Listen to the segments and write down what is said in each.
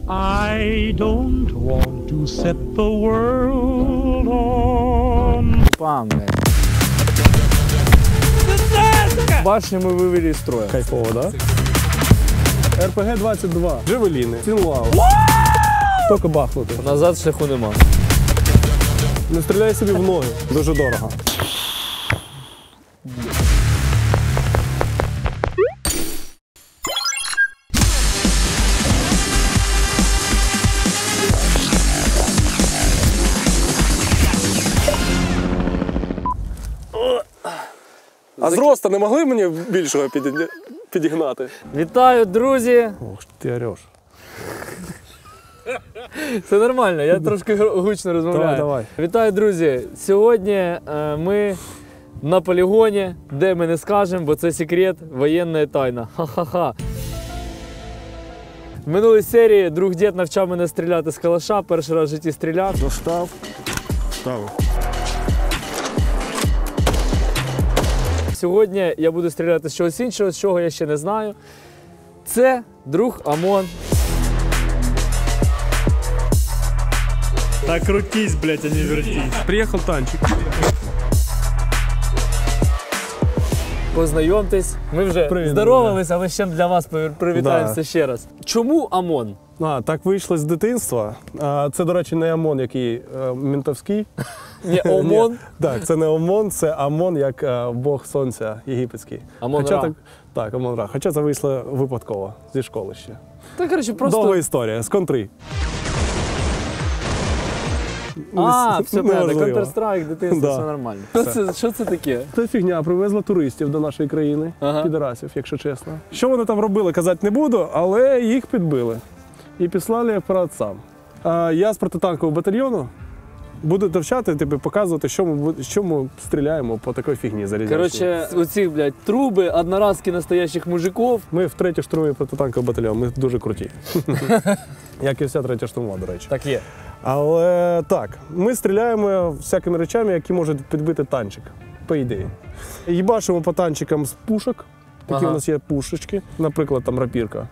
I don't want to set the world on. Пам, блядь. Башню ми вивели з строя. Кайфово, да? РПГ-22. Джевеліни. Цінлау. Тільки бахнути. Назад шляху нема. Не стріляй собі в ноги. Дуже дорого. А зроста не могли мені більшого підігнати? Вітаю, друзі! Ох, ти ореш. Це нормально, я трошки гучно розмовляю. Давай. Вітаю, друзі! Сьогодні ми на полігоні, де ми не скажемо, бо це секрет, воєнна тайна. Ха-ха-ха. В минулій серії друг дід навчав мене стріляти з калаша, перший раз в житті стріляв. Достав, ставив. Сьогодні я буду стріляти з чогось іншого, з чого я ще не знаю. Це друг ОМОН. Так крутись, блядь, а не вертись. Приїхав танчик. Познайомтесь. Ми вже Привіт, здоровались, але ще для вас привітаємося Да. ще раз. Чому ОМОН? Так вийшло з дитинства. Це, до речі, не ОМОН, який ментовський. Не ОМОН? Так, це не ОМОН, це АМОН, як бог сонця єгипетський. Амон-Ра. Так, Амон-Ра. Хоча це вийшло випадково зі школи ще. Та, коротше, просто... Довга історія, з контри. Все правильно, Неважливо. Counter-Strike, дитинство, Да. все нормально. Все. Що це таке? Це фігня привезла туристів до нашої країни, Ага. підарасів, якщо чесно. Що вони там робили, казати не буду, але їх підбили. І післали по отцам. Я з протитанкового батальйону буду навчати, показувати, що ми стріляємо по такій фігні залізячій. Коротше, оці, блядь, труби, одноразки настоящих мужиків. Ми в 3-й штурмовий протитанковий батальйон, ми дуже круті. Як і вся 3-я штурмова, до речі. Так є. Але так, ми стріляємо всякими речами, які можуть підбити танчик, по ідеї. Їбашимо по танчикам з пушок, такі Ага. у нас є пушечки, наприклад, там рапірка.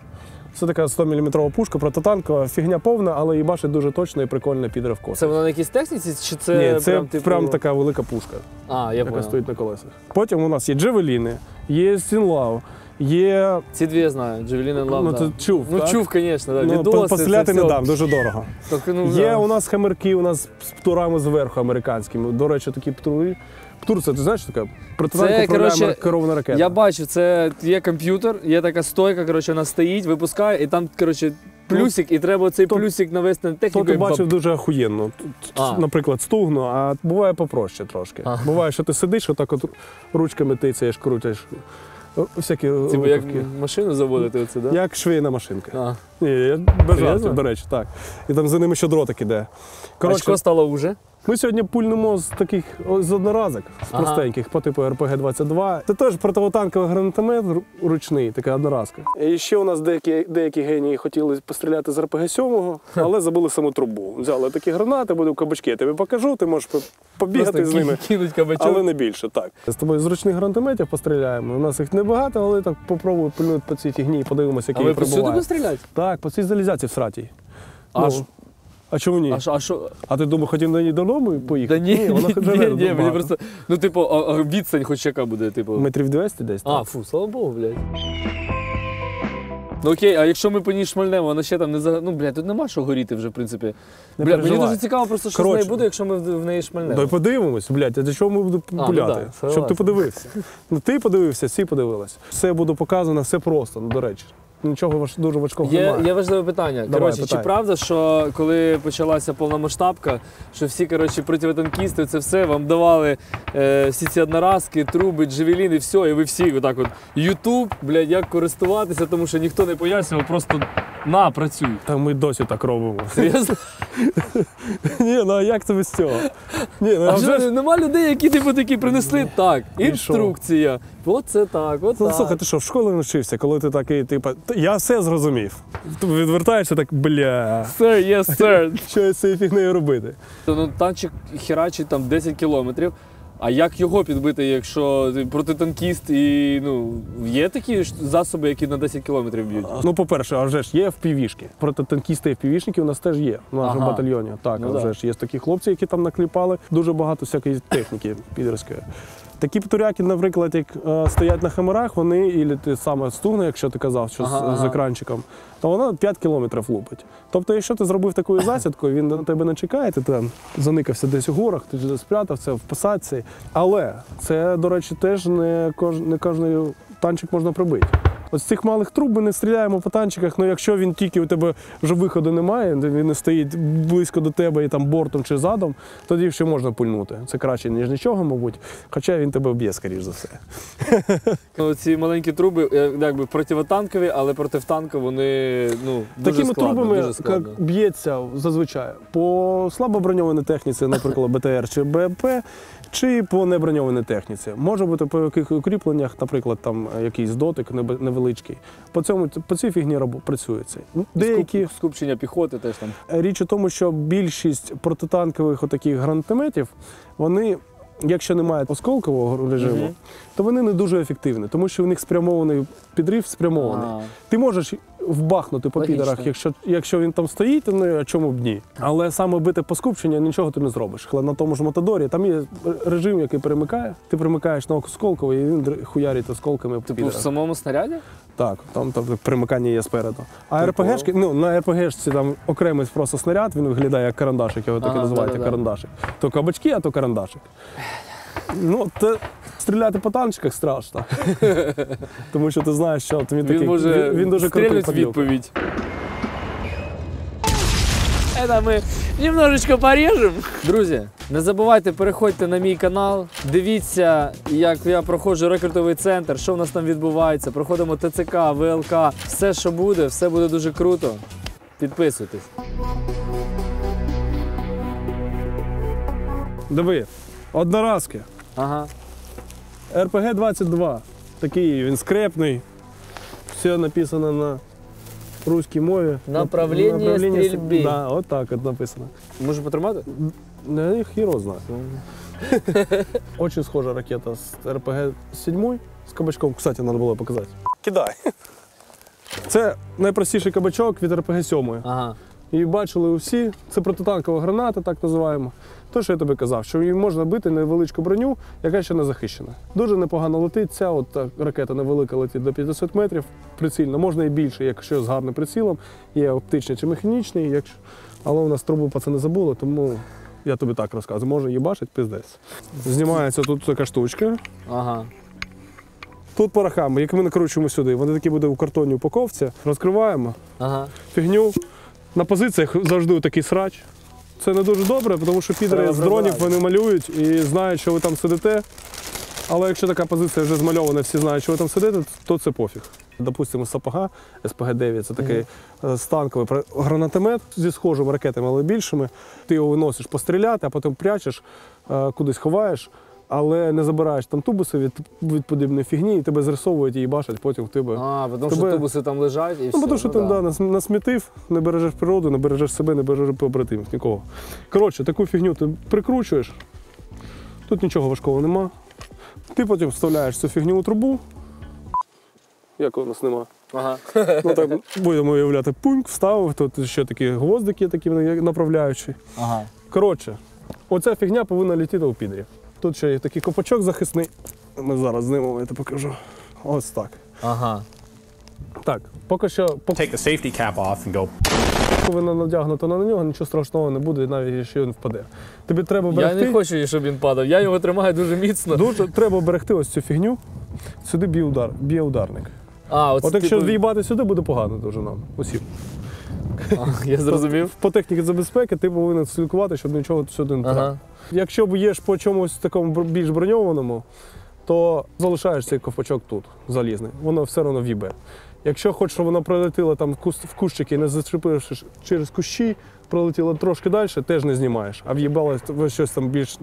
Це така 100-мм пушка, протитанкова, фігня повна, але їбашить дуже точно і прикольно піде в косу. Це вона на якійсь техніці, чи це Ні, це прям, типу... прям така велика пушка, А, я яка понял. стоїть на колесах. Потім у нас є джевеліни, є стінлау, є... Ці дві я знаю, Джавелін і Лав, Ну, да. ти чув, Ну, так? чув, звісно, да. Ну, Відоси, постріляти це не все. дам, дуже дорого. Так, ну, Є да. у нас хамерки, у нас з птурами зверху американськими. До речі, такі птури. Птур, це ти знаєш, що таке? Протитанково управляємо керована ракета. Я бачу, це є комп'ютер, є така стойка, коротше, вона стоїть, випускає, і там, коротше, плюсик, і треба цей плюсик навести на То техніку. ти і бачив дуже охуєнно. Наприклад, стугну, а буває попроще трошки. Буває, що ти сидиш, отак от ручками тицяєш, крутиш. Всякі Типу, як випадки. машину заводити оце, да? Як швейна машинка. А. Ні, я без Серйозно? жартів, до речі, так. І там за ними ще дротик іде. Очко стало уже? Ми сьогодні пульнемо з таких з одноразок, з простеньких, по типу РПГ-22. Це теж противотанковий гранатомет ручний, така одноразка. І ще у нас деякі генії хотіли постріляти з РПГ-7, але забули саму трубу. Взяли такі гранати, буду кабачки. Я тобі покажу, ти можеш побігати Просто з ними. кинуть кабачок. Але не більше, так. З тобою з ручних гранатометів постріляємо. У нас їх небагато, але так попробую пильнути по цій фігні і подивимося, А який ви їх повсюди прибуває. постріляти? Так, по цій залізяці в сратій. Аж. А чому ні? А що? А ти думав, хотів на ній додому поїхати? Да ні, вона живе ні, багато. мені просто, ну, типу, відстань хоч яка буде, типу. Метрів 200 десь. А, фу, слава Богу, блядь. Ну окей, а якщо ми по ній шмальнемо, вона ще там не за... Ну, блядь, тут нема що горіти вже, в принципі. Не Блядь, мені переживай. дуже цікаво просто, що з Коротше. нею буде, якщо ми в неї Дай шмальнемо. подивимось, блядь, а до чого ми будемо ну пуляти? да, согласен. Щоб ти подивився. Ну ти подивився, всі подивились. Все буде показано, все просто, ну, до речі. Нічого дуже важкого немає. Є важливе питання. Коротше, питай. чи правда, що коли почалася повномасштабка, що всі, коротше, противотанкісти, це все, вам давали всі ці одноразки, труби, джевеліни, все, і ви всі отак от, Ютуб, блядь, як користуватися, тому що ніхто не пояснював, просто на, працюй. Та ми досі так робимо. Серйозно? Ні, ну а як це без цього? Ні, ну А вже що, ж... нема людей, які типу такі принесли? Так, інструкція. Оце так, от Ну, так. слухай, ти що, в школі навчився, коли ти такий, типу, я все зрозумів. Ти відвертаєшся так, бля, Sir, yes, sir. що я з цією фігнею робити? Ну, танчик херачить там 10 кілометрів, А як його підбити, якщо ти протитанкіст і є такі засоби, які на 10 кілометрів б'ють? Ну, по-перше, а вже ж є FPV-шки. Протитанкісти і FPV-шники у нас теж є в нашому батальйоні. Так, Ну, а вже ж є такі хлопці, які там накліпали дуже багато всякої техніки підерської. Такі птуряки, наприклад, як стоять на хамерах, вони, і ти саме стугне, якщо ти казав, що з екранчиком, то воно 5 кілометрів лупить. Тобто, якщо ти зробив таку засідку, він на тебе не чекає, ти там заникався десь у горах, ти спрятався в посадці. Але це, до речі, теж не кожний танчик можна прибити. Ось з цих малих труб ми не стріляємо по танчиках, але якщо він тільки у тебе вже виходу немає, він не стоїть близько до тебе і там бортом чи задом, тоді ще можна пульнути. Це краще, ніж нічого, мабуть, хоча він тебе вб'є, скоріш за все. Ці маленькі труби, якби противотанкові, але противтанкові вони дуже Такими складно, трубами дуже складно. як б'ється зазвичай по слабоброньованій техніці, наприклад, БТР чи БМП, чи по неброньованій техніці. Може бути по яких укріпленнях, наприклад, там якийсь дотик невеличкий. По цій фігні працюється. Деякі скупчення піхоти теж там. Річ у тому, що більшість протитанкових отаких гранатометів, вони, якщо немає осколкового режиму, то вони не дуже ефективні, тому що в них спрямований підрив спрямований. Ти можеш вбахнути по підерах, якщо він там стоїть, ну а чому б ні. Але саме бити по скупченню нічого ти не зробиш. На тому ж Матадорі там є режим, який перемикає. Ти примикаєш на осколковий, і він хуярить осколками по підерах. В самому снаряді? Так, там примикання є спереду. А РПГшки, на РПГшці там окремий просто снаряд, він виглядає як карандашик, його так і називають, карандашик. То кабачки, а то карандашик. Стріляти по танчиках страшно. Тому що ти знаєш, що він дуже крутий відповідь. Це ми немножечко поріжемо. Друзі, не забувайте, переходьте на мій канал, дивіться, як я проходжу рекрутовий центр, що в нас там відбувається. Проходимо ТЦК, ВЛК, все, що буде, все буде дуже круто. Підписуйтесь. Диви, одноразки. Ага. РПГ-22. Такий він скрепний. Все написано на русській мові. Направлення стрільби. Да, от так от написано. Може потримати? Не, хіро знає. Очень схожа ракета з РПГ-7 з кабачком. Кстати, треба було показати. Кидай. Це найпростіший кабачок від РПГ-7. Ага. Її бачили усі. Це протитанкова граната, так називаємо. То, що я тобі казав, що її можна бити невеличку броню, яка ще не захищена. Дуже непогано летить. Ця ракета невелика летить до 500 метрів. Прицільно. Можна і більше, якщо з гарним прицілом. Є оптичний чи механічний. Але у нас трубу пацани забули, тому я тобі так розказую. Може її бачить, пиздець. Знімається тут така штучка. Ага. Тут порохами, як ми накручуємо сюди. Вони такі будуть у картонній упаковці. Розкриваємо фігню. На позиціях завжди такий срач. Це не дуже добре, тому що підери з дронів вони малюють і знають, що ви там сидите. Але якщо така позиція вже змальована, всі знають, що ви там сидите, то це пофіг. Допустимо, СПГ, СПГ-9 – це такий станковий гранатомет зі схожими ракетами, але більшими. Ти його виносиш постріляти, а потім прячеш, кудись ховаєш, але не забираєш там тубуси від подібної фігні, і тебе зрисовують і бачать потім в тебе. Тому що тубуси там лежать і все. Тому що ти насмітив, не бережеш природу, не бережеш себе, не бережеш побратимів, нікого. Коротше, таку фігню ти прикручуєш, тут нічого важкого нема. Ти потім вставляєш цю фігню у трубу, як у нас нема. Ага. Так будемо уявляти, пуньк, вставив, тут ще такі гвоздики, такі направляючі. Ага. Коротше, оця фігня повинна летіти у підрі. Тут ще є такий копачок захисний. Ми зараз знімемо, я тобі покажу. Ось так. Ага. Так, поки що... Take the safety cap off and go. Поки вона надягнута на нього, нічого страшного не буде, навіть якщо він впаде. Тобі треба берегти... Я не хочу, щоб він падав, я його тримаю дуже міцно. Дуже треба берегти ось цю фігню. Сюди б'є ударник. От якщо в'їбати сюди, буде погано дуже нам, усім. Я зрозумів. По техніці безпеки ти повинен слідкувати, щоб нічого сюди не трапило. Якщо б'єш по чомусь такому більш броньованому, то залишаєш цей ковпачок тут, залізний. Воно все одно в'їбе. Якщо хочеш, щоб воно пролетіло там в кущики, не зачепивши через кущі, пролетіло трошки далі, теж не знімаєш, а в'їбало щось там більш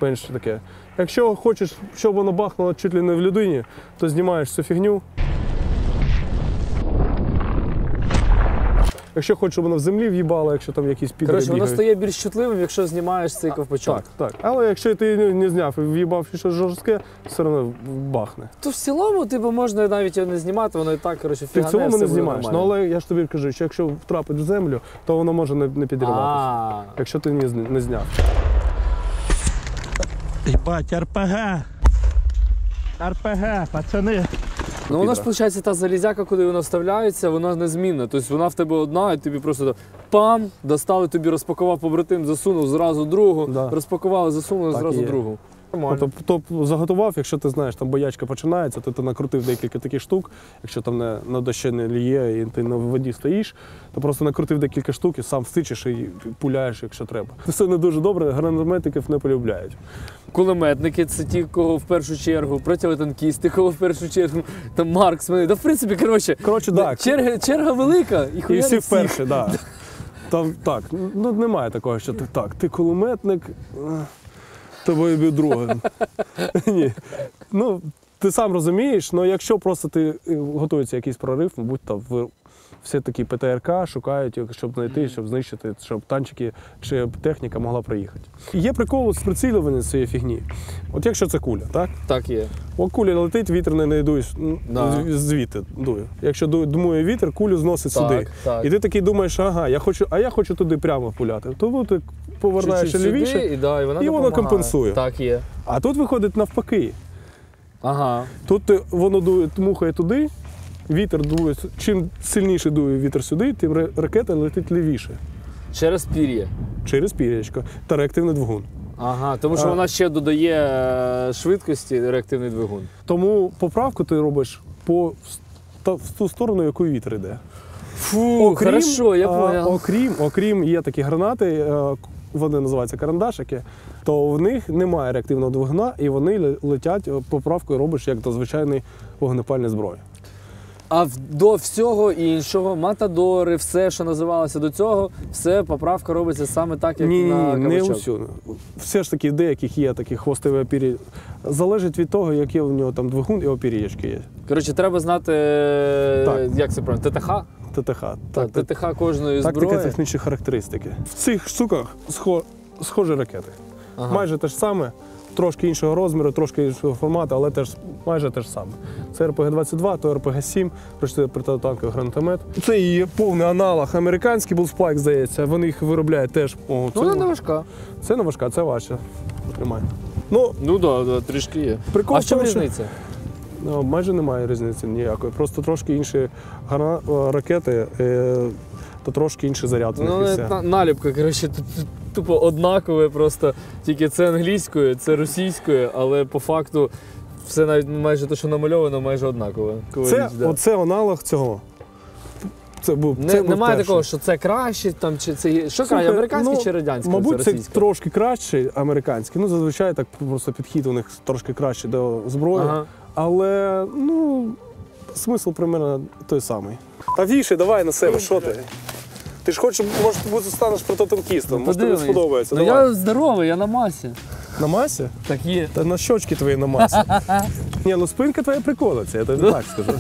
менш таке. Якщо хочеш, щоб воно бахнуло чуть ли не в людині, то знімаєш цю фігню. Якщо хочеш, щоб воно в землі в'їбало, якщо там якісь підри Коротше, воно бігають. стає більш чутливим, якщо знімаєш цей ковпачок. Так, так. Але якщо ти не зняв і в'їбав щось жорстке, все одно бахне. То в цілому, типу, можна навіть його не знімати, воно і так, коротше, Ти в фігане, цілому все не буде знімаєш. Ну, нормально. але я ж тобі кажу, що якщо втрапить в землю, то воно може не підриватися. А, Якщо ти не зняв. Ебать, РПГ. РПГ, пацани. ну воно ж, виходить, та залізяка, куди вона вставляється, вона незмінна. Тобто вона в тебе одна, і тобі просто пам, достали, тобі розпакував побратим, засунув зразу другу, Да. розпакували, засунули Так і зразу є. другу. Тобто заготував, якщо ти знаєш, там боячка починається, то ти накрутив декілька таких штук. Якщо там на дощі не ліє і ти на воді стоїш, то просто накрутив декілька штук і сам встичиш і пуляєш, якщо треба. Це не дуже добре, гранатометиків не полюбляють. Кулеметники це ті, кого в першу чергу, противотанкісти, кого в першу чергу, там марксмени. Да, в принципі, коротше, Так. черга велика, і І хуя всі не всіх. вперше, да. Там так, ну немає такого, що ти кулеметник, тобою б'ю другим. Ні. Ну, ти сам розумієш, але якщо просто ти готується якийсь прорив, мабуть, там всі такі ПТРК шукають, щоб знайти, щоб знищити, щоб танчики чи техніка могла проїхати. Є прикол з прицілювання цієї фігні. От якщо це куля, так? Так є. О, куля летить, вітер не дує, Да. звідти дує. Якщо дмує вітер, кулю зносить сюди. Так. І ти такий думаєш, ага, я хочу туди прямо пуляти. Тому ти повернаєш Чуть-чуть лівіше, сюди, і вона і воно допомагає. компенсує. Так є. А тут виходить навпаки. Ага. Тут воно дує, дмухає туди, вітер дує. Чим сильніше дує вітер сюди, тим ракета летить лівіше. Через пір'я. Через пір'ячко та реактивний двигун. Ага, тому що вона ще додає швидкості реактивний двигун. Тому поправку ти робиш в ту сторону, якою вітер йде. Фу, хорошо, я понял. Окрім є такі гранати, вони називаються карандашики, то в них немає реактивного двигуна і вони летять, поправкою робиш як до звичайної вогнепальної зброї. А до всього іншого, матадори, все, що називалося до цього, все поправка робиться саме так, як Ні, на не кабачок. усюди. Все ж таки, в деяких є такі хвостові опір'я. Залежить від того, який у нього там двигун і опір'ячки є. Коротше, треба знати, Так. як це правильно, ТТХ? ТТХ. Так, ТТХ кожної Тактика зброї. технічні характеристики. В цих штуках схожі ракети. Ага. Майже те ж саме, трошки іншого розміру, трошки іншого формату, але майже те ж саме. Це РПГ-22, то РПГ-7, протитанковий гранатомет. Це і повний аналог американський Bullspike, здається. Вони їх виробляють теж. Ну, вона не важка. Це не важка, це важче. Тримай. Ну да, трішки є. Прикол А в чому в тому, що- різниця? Майже немає різниці ніякої. Просто трошки інші ракети, то трошки інший заряд в них і все. Наліпка, коротше, тут тупо однакове, просто тільки це англійською, це російською, але по факту все навіть майже те, що намальовано, майже однакове. Оце аналог цього. Це був Немає перший. такого, що це краще, там, чи це що Слухай, краще, американський чи радянський? Мабуть, це це російський? трошки краще американський. Ну, зазвичай так просто підхід у них трошки краще до зброї. Ага. Але, смисл примерно той самий. Та вішай, давай на себе, що ти? Ти ж хочеш, може, ти станеш прототанкістом, може тобі Подивись. сподобається. Ну Давай. я здоровий, я на масі. На масі? Так є. Та на щочки твої на масі. Ні, спинка твоя приколиться, я тобі так скажу.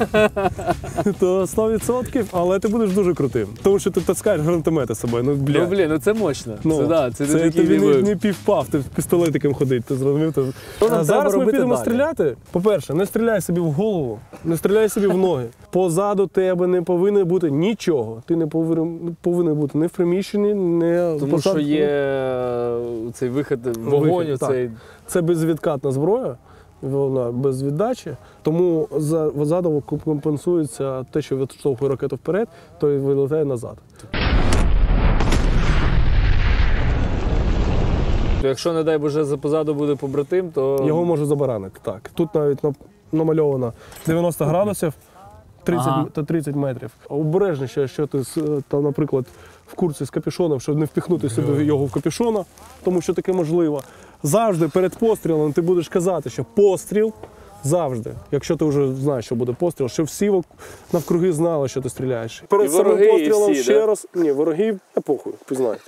То 100%, але ти будеш дуже крутим. Тому що ти таскаєш гранатомети з собою. Ну блін, це мощно. Це не такий тобі ніби- не півпав, ти з пістолетиком ходить, ти зрозумів? нам Зараз треба ми робити підемо далі? стріляти. По-перше, не стріляй собі в голову, не стріляй собі в ноги. Позаду тебе не повинно бути нічого. Ти не повинен бути ні в приміщенні, не Тому що є цей вихід, вогонь, так. цей. Це безвідкатна зброя, вона без віддачі, тому ззаду компенсується те, що відштовхує ракету вперед, то й вилітає назад. Якщо, не дай Боже, позаду буде побратим, то Його може забаранити. Так. Тут навіть намальовано 90 градусів, 30 метрів. Обережніше, що ти, там, наприклад, в куртці з капюшоном, щоб не впіхнути собі його в капюшона, тому що таке можливо. Завжди перед пострілом ти будеш казати, що постріл, Завжди. Якщо ти вже знаєш, що буде постріл, щоб всі навкруги знали, що ти стріляєш. Перед самим вороги, і пострілом всі, ще да? раз. Ні, ворогів, похуй, пізнаєте.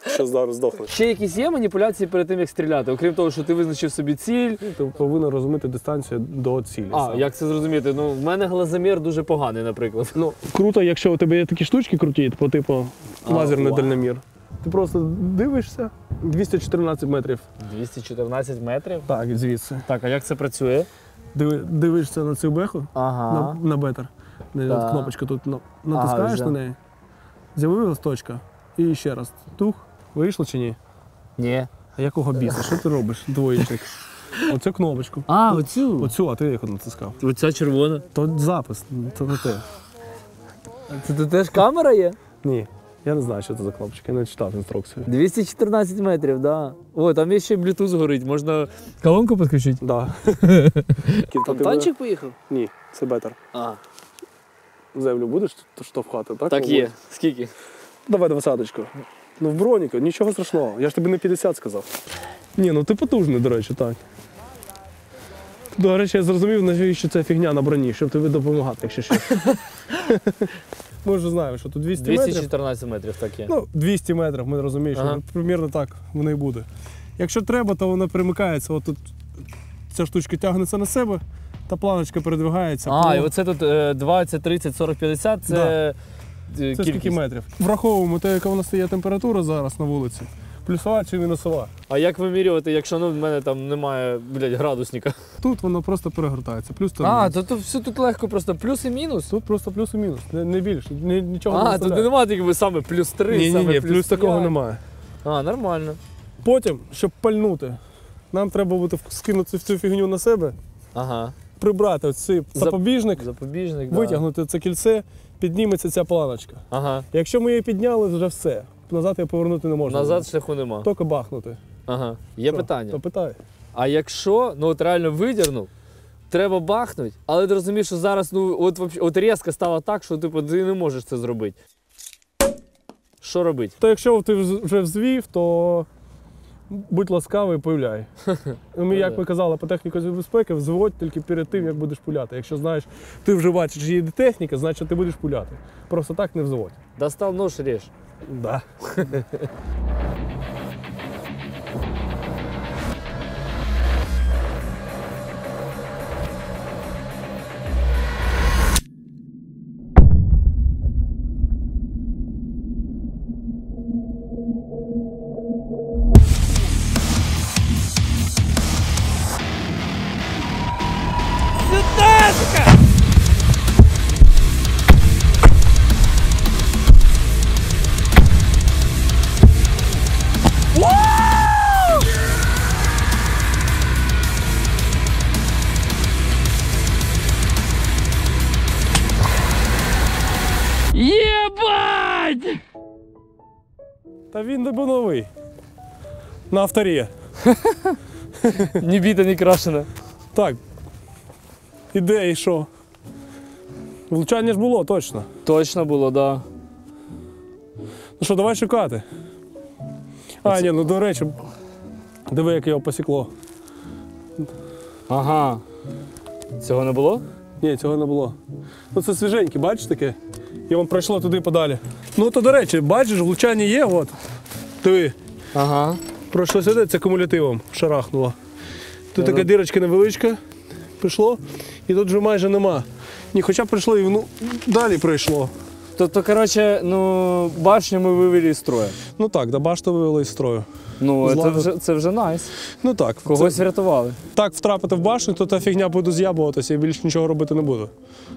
Що зараз здохнуть. Ще якісь є маніпуляції перед тим, як стріляти? Окрім того, що ти визначив собі ціль. Ти повинен розуміти дистанцію до цілі. А, саме. як це зрозуміти? Ну, в мене глазомір дуже поганий, наприклад. Ну, круто, якщо у тебе є такі штучки круті, по типу лазерний вау. дальномір. Ти просто дивишся 214 метрів. 214 метрів? Так, звідси. Так, а як це працює? Дивишся на цю беху, Ага. на бетер. Так. Кнопочку тут натискаєш вже. на неї, з'явилась точка. І ще раз. Тух, вийшло чи ні? Ні. А якого біса? Що ти робиш, двоєчник? Оцю кнопочку. А, оцю? Оцю, а ти як натискав? Оця червона. То запис, то не те. Це тут теж камера є? Ні, я не знаю, що це за кнопочка, я не читав інструкцію. 214 метрів, да. О, там є ще Bluetooth горить, можна колонку підключити. Да. Там танчик поїхав? Ні, це бетер. А, Землю будеш штовхати, так? так є. Скільки? Давай 20-очку. Ну в броніку, нічого страшного. Я ж тобі не 50 сказав. Ні, ну ти потужний, до речі, так. До речі, я зрозумів, навіщо ця фігня на броні, щоб тобі допомагати, якщо що. Ми вже знаємо, що тут 200 метрів. 214 метрів, так є. Ну, 200 метрів, ми розуміємо, що Ага. примірно так воно і буде. Якщо треба, то воно примикається, от тут ця штучка тягнеться на себе, та планочка передвигається. А, і оце тут 20, 30, 40, 50 – це Це скільки метрів? Враховуємо те, яка у нас є температура зараз на вулиці. Плюсова чи мінусова. А як вимірювати, якщо в мене там немає, градусника? Тут воно просто перегортається. Плюс та А, мінус. то все тут легко, просто плюс і мінус? Тут просто плюс і мінус, не більше, нічого не А, тут виставляє. немає такими саме плюс 3, Ні, саме плюс такого 5. немає. А, нормально. Потім, щоб пальнути, нам треба буде скинути цю фігню на себе, Ага. прибрати цей запобіжник, Запобіжник, да. витягнути це кільце, підніметься ця планочка. Ага. Якщо ми її підняли, вже все. Назад її повернути не можна. Назад шляху нема. Тільки бахнути. Ага. Є Що? питання. То питай. А якщо, от реально видірнув, треба бахнути, але ти розумієш, що зараз, от різко стало так, що ти не можеш це зробити. Що робити? То якщо ти вже взвів, то будь ласкавий, пуляй. Ми, як ми казали, по техніці безпеки, взводь тільки перед тим, як будеш пуляти. Якщо знаєш, ти вже бачиш, що їде техніка, значить ти будеш пуляти. Просто так не взводь. Достав нож, ріж. Да. Єбать! Та він не був новий. На авторі. Ні біта, ні крашена. Так. Іде і що? Влучання ж було, точно. Точно було, да. Ну що, давай шукати. А, ні, ну до речі, диви, як його посікло. Ага. Цього не було? Ні, цього не було. Ну це свіженьке, бачиш таке? І воно пройшло туди подалі. Ну то, до речі, бачиш, влучання є, от. Диви. Ага. Пройшло сюди, це кумулятивом шарахнуло. Тут така дірочка невеличка, пішло, і тут вже майже нема. Ні, хоча прийшло і воно далі пройшло. Тобто, коротше, башню ми вивели з строю. Ну так, до башту вивели з строю. Ну, Злагод- це вже найс. Ну так, Когось врятували. так втрапити в башню, то та фігня буде з'ябуватися і більше нічого робити не буду.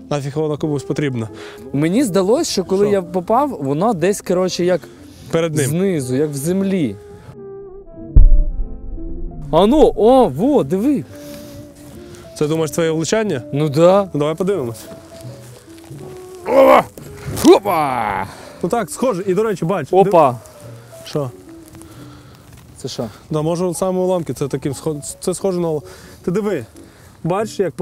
Нафіг вона комусь потрібна. Мені здалося, що коли Що? я попав, воно десь, коротше, як Перед ним. знизу, як в землі. А ну, во, диви. Це, думаєш, твоє влучання? Ну да. Ну давай подивимось. Опа! Ну так, схоже. І, до речі, бач. Опа. Що? Це що? Да, може саме уламки, це схоже на... Ти диви. Бачиш, як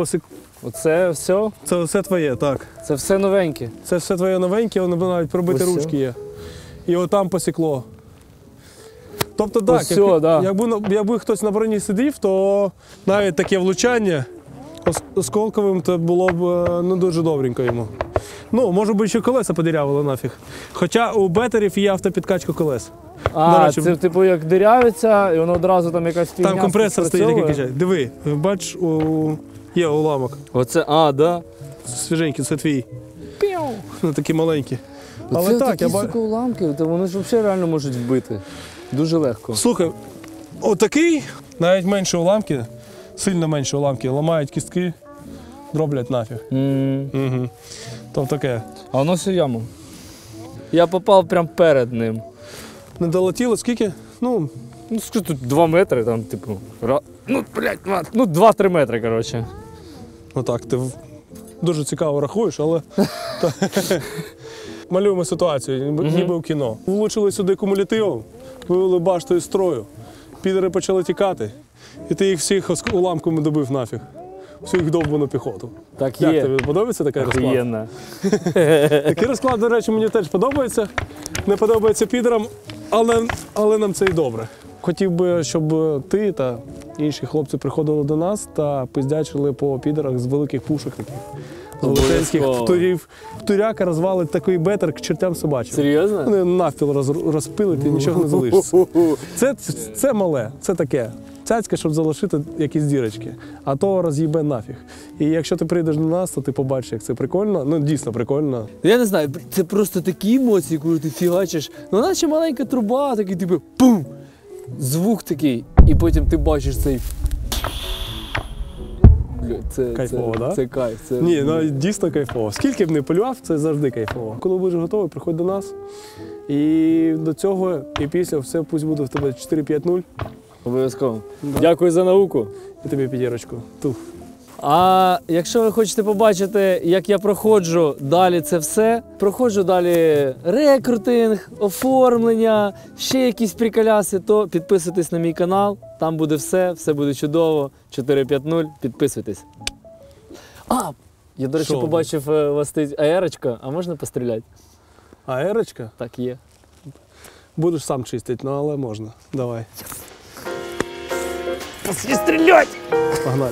Оце все? Це все твоє, так. Це все новеньке. Це все твоє новеньке, воно навіть пробиті Ось ручки є. І отам посікло. Тобто так, Ось сьо, да. якби хтось на броні сидів, то навіть таке влучання Осколковим то було б не дуже добренько йому. Ну, може би, ще колеса подірявили нафіг. Хоча у бетерів є автопідкачка колес. До А, речі, це типу як дирявиться, і воно одразу там якась фігня. там компресор стоїть, який спрацьовує. качає. Диви, бач, є уламок. Оце, а, да. Свіженький, це твій. Ну, такі маленькі. Але Оце так, такі, я бачу. сука, уламки, то вони ж взагалі реально можуть вбити. Дуже легко. Слухай, отакий, навіть менше уламки, сильно менше уламки, ламають кістки, дроблять нафіг. Угу. То таке. А воно все в яму. Я попав прямо перед ним. Не долетіло, скільки? Ну, Ну, скажу, тут 2 метри, там, типу, ну, блядь, 2-3 метри, коротше. отак, ти дуже цікаво рахуєш, але малюємо ситуацію, ніби в кіно. Влучили сюди кумулятивом, вивели башту із строю, підери почали тікати, і ти їх всіх уламками добив нафіг. Всю їх довбану піхоту. Так Як є. тобі подобається такий розклад? Охуєнно. Такий розклад, до речі, мені теж подобається. Не подобається підерам, але нам це і добре. Хотів би, щоб ти та інші хлопці приходили до нас та пиздячили по підерах з великих пушок таких. З велетенських вторів. Вторяка розвалить такий бетер к чертям собачим. Серйозно? Вони навпіл розпилить і нічого не залишиться. Це мале, це таке. Цяцька, щоб залишити якісь дірочки, а то роз'їбе нафіг. І якщо ти прийдеш до нас, то ти побачиш, як це прикольно. Ну, дійсно прикольно. Я не знаю, це просто такі емоції, коли ти фігачиш. Ну, наче маленька труба, такий типу пум! Звук такий, і потім ти бачиш цей. Бля, це Кайфово, да? Це кайф. Це... Ні, ну дійсно кайфово. Скільки б не полював, це завжди кайфово. Коли будеш готовий, приходь до нас. І до цього, і після все пусть буде в тебе 4-5-0. Обов'язково. Дякую за науку. І тобі підірочку. Тух. А якщо ви хочете побачити, як я проходжу далі це все, проходжу далі рекрутинг, оформлення, ще якісь приколяси, то підписуйтесь на мій канал, там буде все буде чудово. 450, підписуйтесь. А, я, до речі, Що? побачив, у вас стоїть аерочка, а можна постріляти? А ерочка? Так, є. Будеш сам чистити, ну але можна. Давай. Пошли стріляти! Погнали.